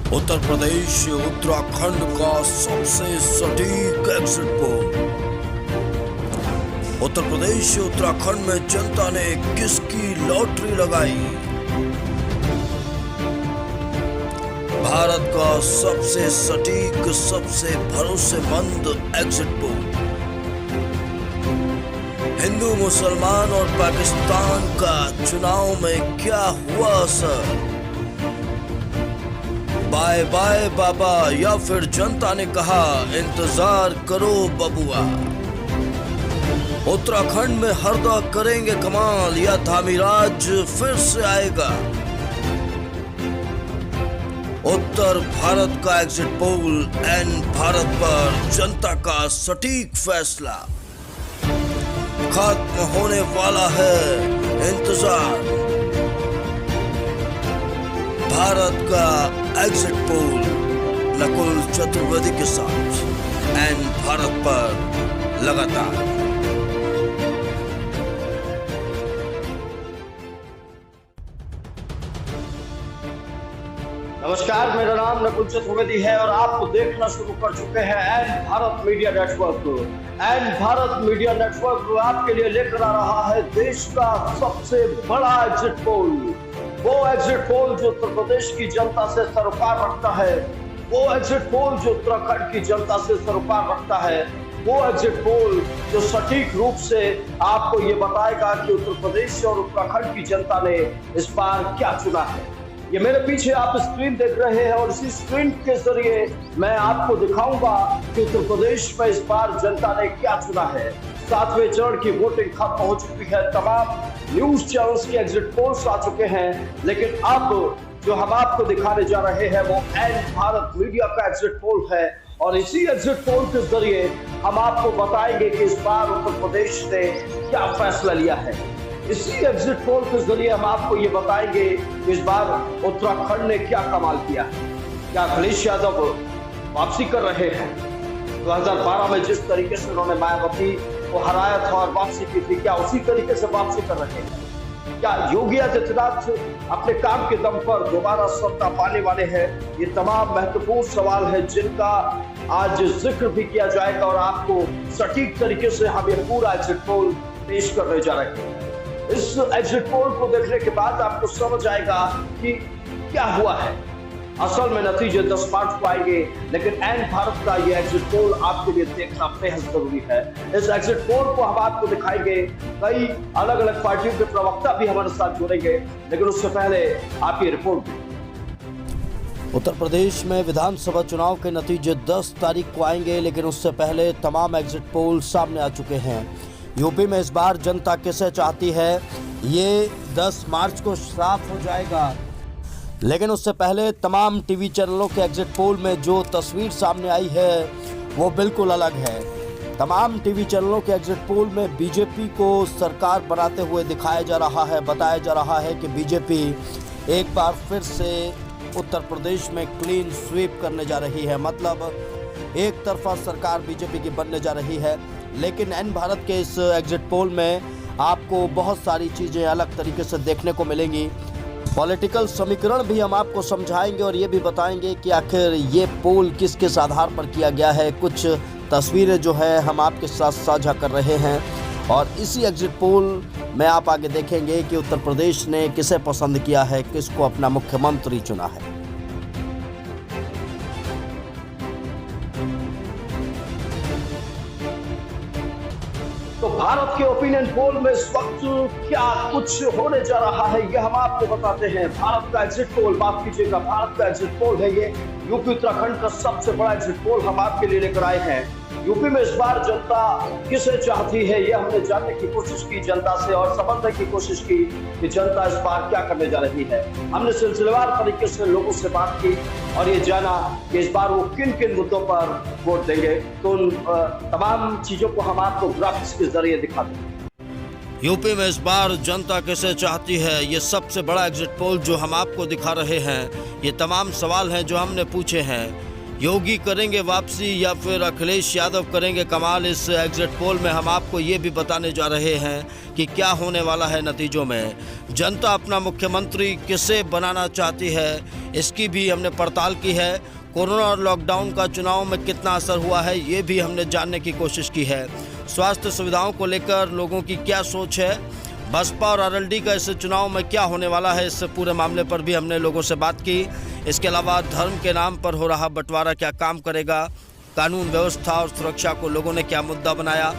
उत्तर प्रदेश उत्तराखंड का सबसे सटीक एग्जिट पोल। उत्तर प्रदेश उत्तराखंड में जनता ने किसकी लॉटरी लगाई? भारत का सबसे सटीक, सबसे भरोसेमंद एग्जिट पोल। हिंदू, मुसलमान और पाकिस्तान का चुनाव में क्या हुआ असर? बाय बाय बाबा या फिर जनता ने कहा इंतजार करो बबुआ? उत्तराखंड में हरदा करेंगे कमाल या धामीराज फिर से आएगा? उत्तर भारत का एग्जिट पोल, एन भारत पर जनता का सटीक फैसला। खत्म होने वाला है इंतजार। भारत का एग्जिट पोल नकुल चतुर्वेदी के साथ एन भारत पर लगातार। नमस्कार, मेरा नाम नकुल चतुर्वेदी है और आप देखना शुरू कर चुके हैं N Bharat media network. N Bharat media network आपके लिए लेकर आ रहा है देश का सबसे बड़ा एग्जिट पोल। वो एग्जिट पोल जो उत्तर प्रदेश की जनता से सरोकार रखता है, वो एग्जिट पोल जो उत्तराखंड की जनता से सरोकार रखता है, वो एग्जिट पोल जो सटीक रूप से आपको ये बताएगा कि उत्तर प्रदेश और उत्तराखंड की जनता ने इस बार क्या चुना है। ये मेरे पीछे आप स्क्रीन देख रहे हैं और इसी स्क्रीन के जरिए मैं आपको दिखाऊंगा कि उत्तर प्रदेश में इस बार जनता ने क्या चुना है। 7वें चरण की वोटिंग खत्म हो चुकी है, तमाम न्यूज चैनल्स के एग्जिट पोल्स आ चुके हैं, लेकिन अब जो हम आपको दिखाने जा रहे हैं वो एन भारत मीडिया का एग्जिट पोल है और इसी एग्जिट पोल के जरिए हम आपको बताएंगे कि इस बार उत्तर प्रदेश ने क्या फैसला लिया है। इसी एग्जिट पोल के जरिए हम आपको ये बताएंगे कि इस बार उत्तराखंड ने क्या कमाल किया है। क्या अखिलेश यादव वापसी कर रहे हैं? 2012 में जिस तरीके से उन्होंने मायावती को हराया था और वापसी की थी, क्या उसी तरीके से वापसी कर रहे हैं? क्या योगी आदित्यनाथ अपने काम के दम पर दोबारा सत्ता पाने वाले हैं? ये तमाम महत्वपूर्ण सवाल है जिनका आज जिक्र भी किया जाएगा और आपको सटीक तरीके से हम ये पूरा एग्जिट पोल पेश करने जा रहे हैं। इस एग्जिट पोल को देखने के बाद आपको समझ आएगा कि क्या हुआ है। असल में नतीजे 10 मार्च को आएंगे, लेकिन एन भारत का ये एग्जिट पोल आपके लिए देखना बेहद जरूरी है। इस एग्जिट पोल को हम आपको दिखाएंगे, कई अलग अलग पार्टियों के प्रवक्ता भी हमारे साथ जुड़ेंगे, लेकिन उससे पहले आप ये रिपोर्ट दें। उत्तर प्रदेश में विधानसभा चुनाव के नतीजे 10 तारीख को आएंगे, लेकिन उससे पहले तमाम एग्जिट पोल सामने आ चुके हैं। यूपी में इस बार जनता किसे चाहती है ये 10 मार्च को साफ हो जाएगा, लेकिन उससे पहले तमाम टीवी चैनलों के एग्जिट पोल में जो तस्वीर सामने आई है वो बिल्कुल अलग है। तमाम टीवी चैनलों के एग्जिट पोल में बीजेपी को सरकार बनाते हुए दिखाया जा रहा है। बताया जा रहा है कि बीजेपी एक बार फिर से उत्तर प्रदेश में क्लीन स्वीप करने जा रही है, मतलब एक तरफा सरकार बीजेपी की बनने जा रही है। लेकिन एन भारत के इस एग्जिट पोल में आपको बहुत सारी चीज़ें अलग तरीके से देखने को मिलेंगी। पॉलिटिकल समीकरण भी हम आपको समझाएंगे और ये भी बताएंगे कि आखिर ये पोल किस किस आधार पर किया गया है। कुछ तस्वीरें जो है हम आपके साथ साझा कर रहे हैं और इसी एग्जिट पोल में आप आगे देखेंगे कि उत्तर प्रदेश ने किसे पसंद किया है, किसको अपना मुख्यमंत्री चुना है। तो भारत के ओपिनियन पोल में इस वक्त क्या कुछ होने जा रहा है ये हम आपको बताते हैं। भारत का एग्जिट पोल, माफ कीजिएगा, भारत का एग्जिट पोल है ये। यूपी उत्तराखंड का सबसे बड़ा एग्जिट पोल हम आपके लिए लेकर आए हैं। यूपी में इस बार जनता किसे चाहती है ये हमने जानने की कोशिश की जनता से और समझने की कोशिश की कि जनता इस बार क्या करने जा रही है। हमने सिलसिलेवार तरीके से लोगों से बात की और ये जाना कि इस बार वो किन किन मुद्दों पर वोट देंगे। तो उन तमाम चीजों को हम आपको ग्राफिक्स के जरिए दिखा देंगे। यूपी में इस बार जनता किसे चाहती है ये सबसे बड़ा एग्जिट पोल जो हम आपको दिखा रहे हैं। ये तमाम सवाल हैं जो हमने पूछे हैं। योगी करेंगे वापसी या फिर अखिलेश यादव करेंगे कमाल। इस एग्जिट पोल में हम आपको ये भी बताने जा रहे हैं कि क्या होने वाला है नतीजों में। जनता अपना मुख्यमंत्री किसे बनाना चाहती है, इसकी भी हमने पड़ताल की है। कोरोना और लॉकडाउन का चुनाव में कितना असर हुआ है, ये भी हमने जानने की कोशिश की है। स्वास्थ्य सुविधाओं को लेकर लोगों की क्या सोच है, बसपा और आरएलडी का इस चुनाव में क्या होने वाला है, इस पूरे मामले पर भी हमने लोगों से बात की। इसके अलावा धर्म के नाम पर हो रहा बंटवारा क्या काम करेगा, कानून व्यवस्था और सुरक्षा को लोगों ने क्या मुद्दा बनाया,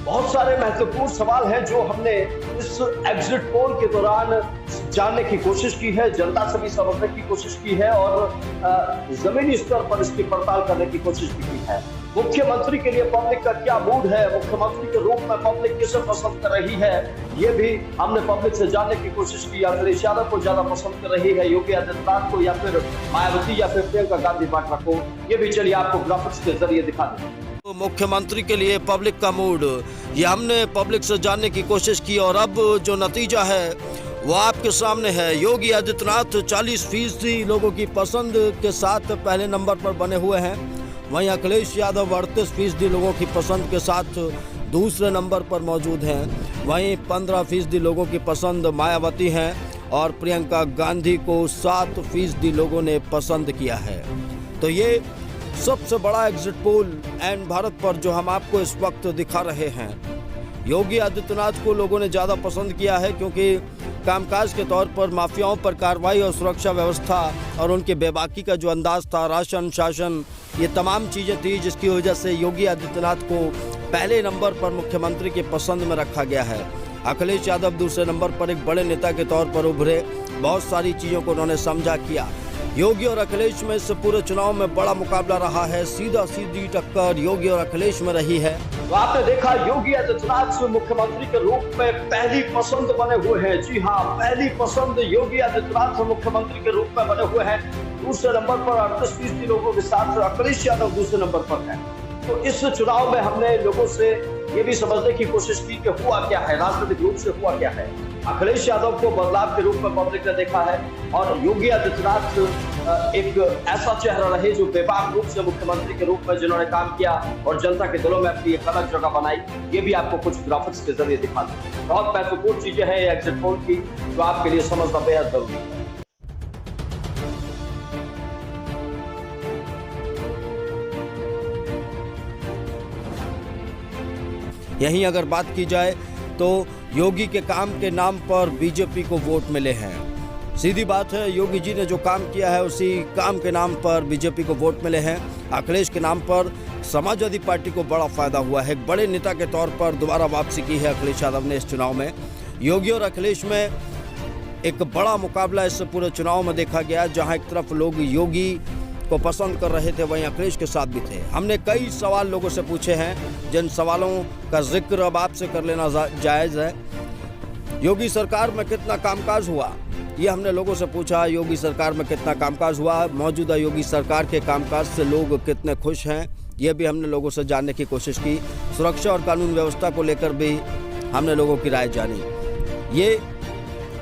बहुत सारे महत्वपूर्ण सवाल हैं जो हमने इस एग्जिट पोल के दौरान जानने की कोशिश की है, जनता से भी समझने की कोशिश की है और जमीनी स्तर पर इसकी पड़ताल करने की कोशिश भी की है। मुख्यमंत्री के लिए पब्लिक का क्या मूड है, मुख्यमंत्री के रूप में पब्लिक किसे पसंद कर रही है, ये भी हमने पब्लिक से जानने की कोशिश की। अखिलेश यादव को ज्यादा पसंद कर रही है, योगी आदित्यनाथ को, या फिर मायावती या फिर प्रियंका गांधी वाड्रा को, ये भी चलिए आपको ग्राफिक्स के जरिए दिखा दें। तो मुख्यमंत्री के लिए पब्लिक का मूड, ये हमने पब्लिक से जानने की कोशिश की और अब जो नतीजा है वो आपके सामने है। योगी आदित्यनाथ 40% लोगों की पसंद के साथ पहले नंबर पर बने हुए हैं, वहीं अखिलेश यादव 38% लोगों की पसंद के साथ दूसरे नंबर पर मौजूद हैं। वहीं 15% लोगों की पसंद मायावती हैं और प्रियंका गांधी को 7% लोगों ने पसंद किया है। तो ये सबसे बड़ा एग्जिट पोल एंड भारत पर जो हम आपको इस वक्त दिखा रहे हैं। योगी आदित्यनाथ को लोगों ने ज़्यादा पसंद किया है क्योंकि कामकाज के तौर पर माफियाओं पर कार्रवाई और सुरक्षा व्यवस्था और उनके बेबाकी का जो अंदाज था, राशन शासन, ये तमाम चीज़ें थी जिसकी वजह से योगी आदित्यनाथ को पहले नंबर पर मुख्यमंत्री की पसंद में रखा गया है। अखिलेश यादव दूसरे नंबर पर एक बड़े नेता के तौर पर उभरे, बहुत सारी चीज़ों को उन्होंने समझा किया। योगी और अखिलेश में इस पूरे चुनाव में बड़ा मुकाबला रहा है, सीधा सीधी टक्कर योगी और अखिलेश में रही है। तो आपने देखा योगी आदित्यनाथ मुख्यमंत्री के रूप में पहली पसंद बने हुए हैं। जी हाँ, पहली पसंद योगी आदित्यनाथ मुख्यमंत्री के रूप में बने हुए हैं। दूसरे नंबर पर 38% लोगों के साथ अखिलेश यादव दूसरे नंबर पर है। तो इस चुनाव में हमने लोगों से ये भी समझने की कोशिश की कि हुआ क्या है, राजनीतिक रूप से हुआ क्या है। अखिलेश यादव को बदलाव के रूप में पब्लिक ने देखा है और योगी आदित्यनाथ एक ऐसा चेहरा रहे जो बेबाक रूप से मुख्यमंत्री के रूप में जिन्होंने काम किया और जनता के दिलों में अपनी एक अलग जगह बनाई। ये भी आपको कुछ ग्राफिक्स के जरिए दिखा दें। बहुत महत्वपूर्ण चीजें हैं एग्जिट पोल की जो आपके लिए समझना बेहद जरूरी है। यहीं अगर बात की जाए तो योगी के काम के नाम पर बीजेपी को वोट मिले हैं। सीधी बात है, योगी जी ने जो काम किया है उसी काम के नाम पर बीजेपी को वोट मिले हैं। अखिलेश के नाम पर समाजवादी पार्टी को बड़ा फायदा हुआ है। एक बड़े नेता के तौर पर दोबारा वापसी की है अखिलेश यादव ने इस चुनाव में। योगी और अखिलेश में एक बड़ा मुकाबला इस पूरे चुनाव में देखा गया, जहाँ एक तरफ लोग योगी को पसंद कर रहे थे, वहीं अखिलेश के साथ भी थे। हमने कई सवाल लोगों से पूछे हैं, जिन सवालों का जिक्र अब आपसे कर लेना जायज़ है। योगी सरकार में कितना कामकाज हुआ, ये हमने लोगों से पूछा। योगी सरकार में कितना कामकाज हुआ, मौजूदा योगी सरकार के कामकाज से लोग कितने खुश हैं, ये भी हमने लोगों से जानने की कोशिश की। सुरक्षा और कानून व्यवस्था को लेकर भी हमने लोगों की राय जानी। ये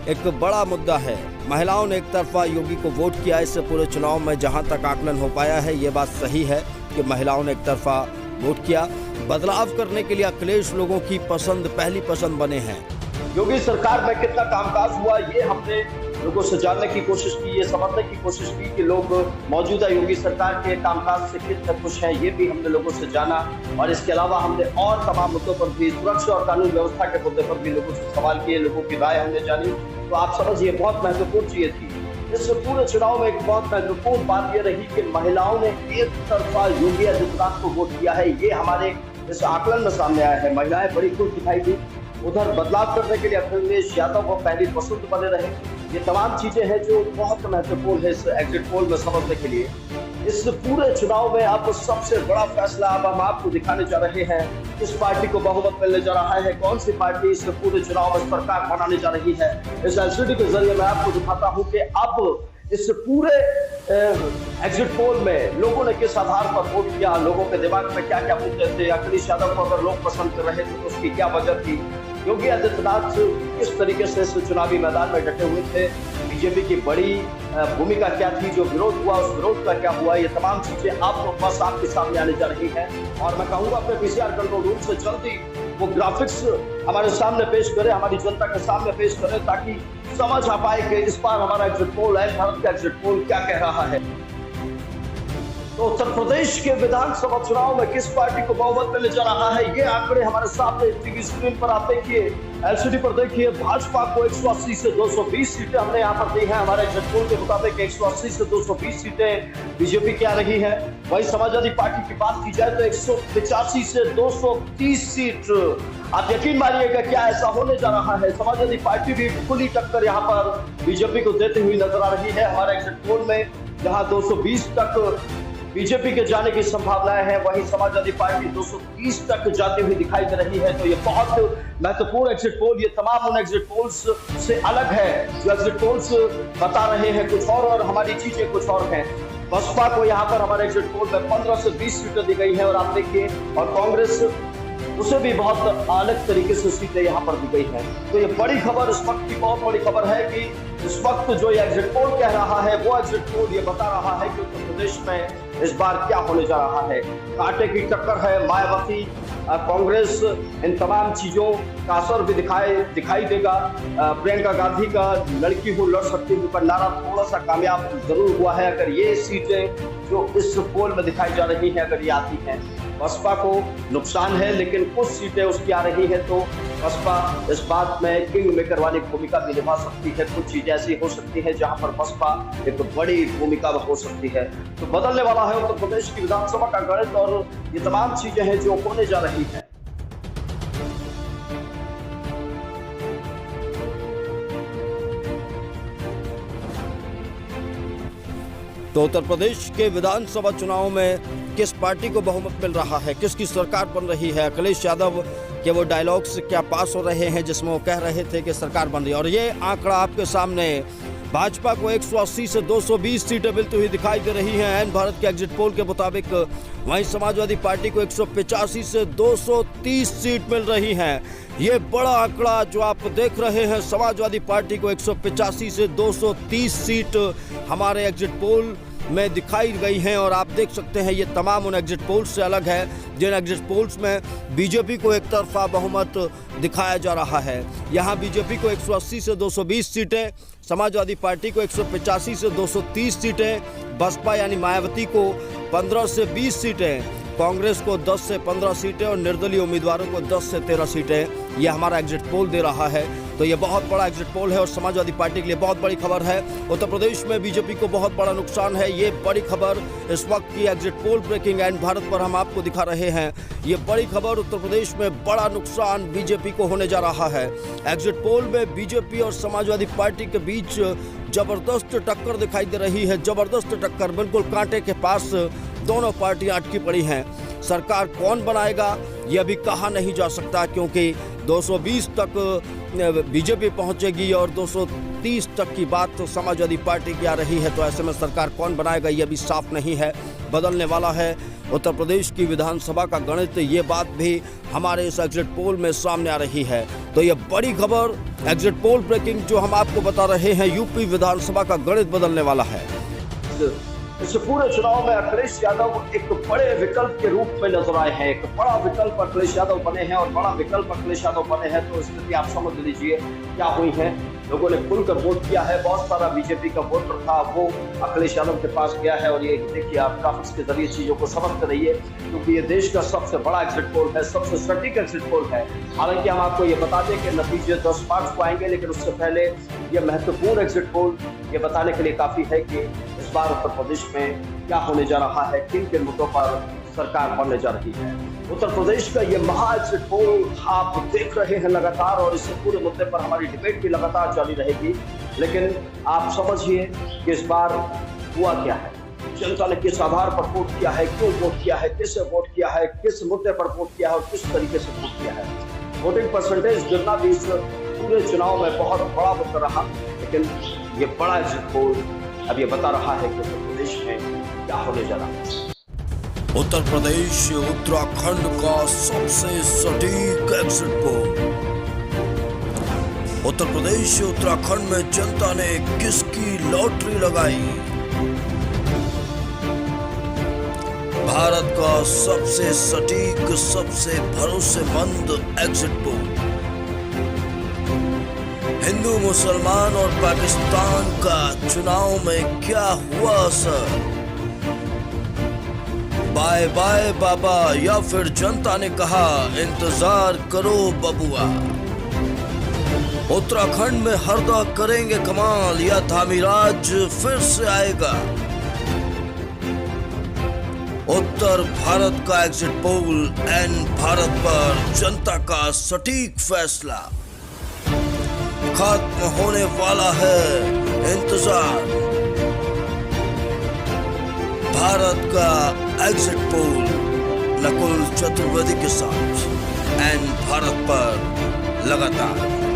एक बड़ा मुद्दा है। महिलाओं ने एक तरफा योगी को वोट किया इस पूरे चुनाव में, जहां तक आकलन हो पाया है ये बात सही है कि महिलाओं ने एक तरफा वोट किया। बदलाव करने के लिए अखिलेश लोगों की पसंद, पहली पसंद बने हैं। योगी सरकार में कितना कामकाज हुआ ये हमने लोगों से जानने की कोशिश की, ये समझने की कोशिश की कि लोग मौजूदा योगी सरकार के कामकाज से कितने खुश हैं, ये भी हमने लोगों से जाना। और इसके अलावा हमने और तमाम मुद्दों पर भी, सुरक्षा और कानून व्यवस्था के मुद्दे पर भी लोगों से सवाल किए, लोगों की राय हमने जानी। तो आप समझिए बहुत महत्वपूर्ण चीज थी। इस पूरे चुनाव में एक बहुत महत्वपूर्ण बात यह रही कि महिलाओं ने एक तरफा योगी आदित्यनाथ को वोट किया है। ये हमारे इस आकलन में सामने आया है। महिलाएं बड़ी खुश दिखाई दी। उधर बदलाव करने के लिए अखिलेश यादव को पहली पसंद बने रहे। ये तमाम चीजें हैं जो बहुत महत्वपूर्ण है इस एग्जिट पोल में समझने के लिए। इस पूरे चुनाव में अब सबसे बड़ा फैसला अब हम आपको दिखाने जा रहे हैं। किस पार्टी को बहुमत मिलने जा रहा है, कौन सी पार्टी इस पूरे चुनाव में सरकार बनाने जा रही है। इस एलसीडी के जरिए मैं आपको दिखाता हूं कि अब इस पूरे एग्जिट पोल में लोगों ने किस आधार पर वोट किया, लोगों के दिमाग में क्या क्या मुद्दे थे, अखिलेश यादव को अगर लोग पसंद कर रहे थे तो उसकी क्या वजह थी, योगी आदित्यनाथ किस तरीके से इस चुनावी मैदान में डटे हुए थे, बीजेपी की बड़ी भूमिका क्या थी, जो विरोध हुआ उस विरोध का क्या हुआ, ये तमाम चीजें आपको बस आपके सामने आने जा रही हैं। और मैं कहूंगा अपने पीसीआर कंट्रोल रूम से जल्दी वो ग्राफिक्स हमारे सामने पेश करे, हमारी जनता के सामने पेश करे, ताकि समझ आ पाए कि इस बार हमारा एग्जिट पोल है, भारत का एग्जिट पोल क्या कह रहा है। तो उत्तर प्रदेश के विधानसभा चुनाव में किस पार्टी को बहुमत मिलने जा रहा है, ये आंकड़े हमारे सामने टीवी स्क्रीन पर आप देखिए, एलसीडी पर देखिए। भाजपा को 180 से 220 सीटें हमने यहाँ पर दी हैं। हमारे एग्जिट पोल के मुताबिक 180 से 220 सीटें बीजेपी की आ रही है। वही समाजवादी पार्टी की बात की जाए तो 185 से 230 सीट। आप यकीन मानिएगा क्या ऐसा होने जा रहा है। समाजवादी पार्टी भी खुली टक्कर यहाँ पर बीजेपी को देती हुई नजर आ रही है। हमारे एग्जिट पोल में जहाँ 220 तक बीजेपी के जाने की संभावनाएं हैं, वहीं समाजवादी पार्टी 230 तक जाती हुई दिखाई दे रही है। तो ये बहुत महत्वपूर्ण एग्जिट पोल, ये तमाम उन एग्जिट पोल्स से अलग है जो एग्जिट पोल्स बता रहे हैं कुछ और हमारी चीजें कुछ और हैं। बसपा को यहाँ पर हमारे एग्जिट पोल में 15 से 20 सीटें दी गई है और आप देखिए, और कांग्रेस उसे भी बहुत अलग तरीके से सीटें यहाँ पर दी गई हैं। तो ये बड़ी खबर, इस वक्त की बहुत बड़ी खबर है कि इस वक्त जो ये एग्जिट पोल कह रहा है, वो एग्जिट पोल ये बता रहा है कि उत्तर प्रदेश में इस बार क्या होने जा रहा है। कांटे की टक्कर है, मायावती, कांग्रेस, इन तमाम चीजों का असर भी दिखाई देगा। प्रियंका गांधी का लड़की हूँ लड़ सकती हूँ का नारा थोड़ा सा कामयाब जरूर हुआ है। अगर ये सीटें जो इस पोल में दिखाई जा रही हैं अगर ये आती हैं, बसपा को नुकसान है, लेकिन कुछ सीटें उसकी आ रही है तो बसपा इस बात में किंग मेकर वाली भूमिका भी निभा सकती है। कुछ चीजें ऐसी हो सकती है जहां पर बसपा एक बड़ी भूमिका हो सकती है। तो बदलने वाला है उत्तर प्रदेश की विधानसभा का गणित और ये तमाम चीजें हैं जो होने जा रही हैं। तो उत्तर प्रदेश के विधानसभा चुनाव में किस पार्टी को बहुमत मिल रहा है, किसकी सरकार बन रही है। अखिलेश यादव के वो डायलॉग्स क्या पास हो रहे हैं जिसमें वो कह रहे थे कि सरकार बन रही है, और ये आंकड़ा आपके सामने भाजपा को 180 से 220 सीटें मिलती हुई दिखाई दे रही हैं एन भारत के एग्जिट पोल के मुताबिक। वहीं समाजवादी पार्टी को 185 से 230 सीट मिल रही हैं। ये बड़ा आंकड़ा जो आप देख रहे हैं, समाजवादी पार्टी को 185 से 230 सीट हमारे एग्जिट पोल में दिखाई गई हैं। और आप देख सकते हैं ये तमाम उन एग्जिट पोल्स से अलग है जिन एग्जिट पोल्स में बीजेपी को एक तरफा बहुमत दिखाया जा रहा है। यहाँ बीजेपी को 180 से 220 सीटें, समाजवादी पार्टी को 185 से 230 सीटें, बसपा यानी मायावती को 15 से 20 सीटें, कांग्रेस को 10 से 15 सीटें और निर्दलीय उम्मीदवारों को 10 से 13 सीटें ये हमारा एग्जिट पोल दे रहा है। तो ये बहुत बड़ा एग्जिट पोल है और समाजवादी पार्टी के लिए बहुत बड़ी खबर है। उत्तर प्रदेश में बीजेपी को बहुत बड़ा नुकसान है। ये बड़ी खबर इस वक्त की exit poll breaking and Bharat पर हम आपको दिखा रहे हैं। ये बड़ी खबर, उत्तर प्रदेश में बड़ा नुकसान बीजेपी को होने जा रहा है। एग्जिट पोल में बीजेपी और समाजवादी पार्टी के बीच जबरदस्त टक्कर दिखाई दे रही है। जबरदस्त टक्कर, बिल्कुल कांटे के पास दोनों पार्टियां अटकी पड़ी हैं। सरकार कौन बनाएगा ये अभी कहा नहीं जा सकता, क्योंकि 220 तक बीजेपी पहुंचेगी और 230 तक की बात तो समाजवादी पार्टी की आ रही है। तो ऐसे में सरकार कौन बनाएगा ये अभी साफ नहीं है, बदलने वाला है उत्तर प्रदेश की विधानसभा का गणित। ये बात भी हमारे इस एग्जिट पोल में सामने आ रही है। तो ये बड़ी खबर, एग्जिट पोल ब्रेकिंग जो हम आपको बता रहे हैं, यूपी विधानसभा का गणित बदलने वाला है। इस पूरे चुनाव में अखिलेश यादव एक बड़े विकल्प के रूप में नजर आए हैं। एक बड़ा विकल्प अखिलेश यादव बने हैं और बड़ा विकल्प अखिलेश यादव बने हैं। तो स्थिति आप समझ लीजिए क्या हुई है। लोगों ने खुलकर वोट किया है। बहुत सारा बीजेपी का वोटर था वो अखिलेश यादव के पास गया है। और ये देखिए आप ग्राफिक्स के जरिए चीजों को समझते रहिए, क्योंकि ये देश का सबसे बड़ा एग्जिट पोल है, सबसे सटीक एग्जिट पोल है। हालांकि हम आपको ये बता दें कि नतीजे 10 मार्च को आएंगे, लेकिन उससे पहले ये महत्वपूर्ण एग्जिट पोल ये बताने के लिए काफी है कि इस बार उत्तर प्रदेश में क्या होने जा रहा है, किन किन मुद्दों पर सरकार बनने जा रही है। उत्तर प्रदेश का ये महा एग्जिट पोल आप देख रहे हैं लगातार, और इस पूरे मुद्दे पर हमारी डिबेट भी लगातार जारी रहेगी। लेकिन आप समझिए कि इस बार हुआ क्या है, जनता ने किस आधार पर वोट किया है, क्यों वोट किया है, किससे वोट किया है, किस मुद्दे पर वोट किया है और किस तरीके से वोट किया है। वोटिंग परसेंटेज गिरना भी इस पूरे चुनाव में बहुत बड़ा मुद्दा रहा। लेकिन ये बड़ा एग्जिट पोल अब ये बता रहा है कि उत्तर प्रदेश में क्या होने जा रहा है। उत्तर प्रदेश उत्तराखंड का सबसे सटीक एग्जिट पोल। उत्तर प्रदेश उत्तराखंड में जनता ने किसकी लॉटरी लगाई? भारत का सबसे सटीक, सबसे भरोसेमंद एग्जिट पोल। हिंदू, मुसलमान और पाकिस्तान का चुनाव में क्या हुआ असर? बाय बाय बाबा या फिर जनता ने कहा इंतजार करो बबुआ? उत्तराखंड में हरदा करेंगे कमाल या धामीराज फिर से आएगा? उत्तर भारत का एग्जिट पोल एन भारत पर जनता का सटीक फैसला। खत्म होने वाला है इंतजार। भारत का एग्जिट पोल नकुल चतुर्वेदी के साथ एन भारत पर लगातार।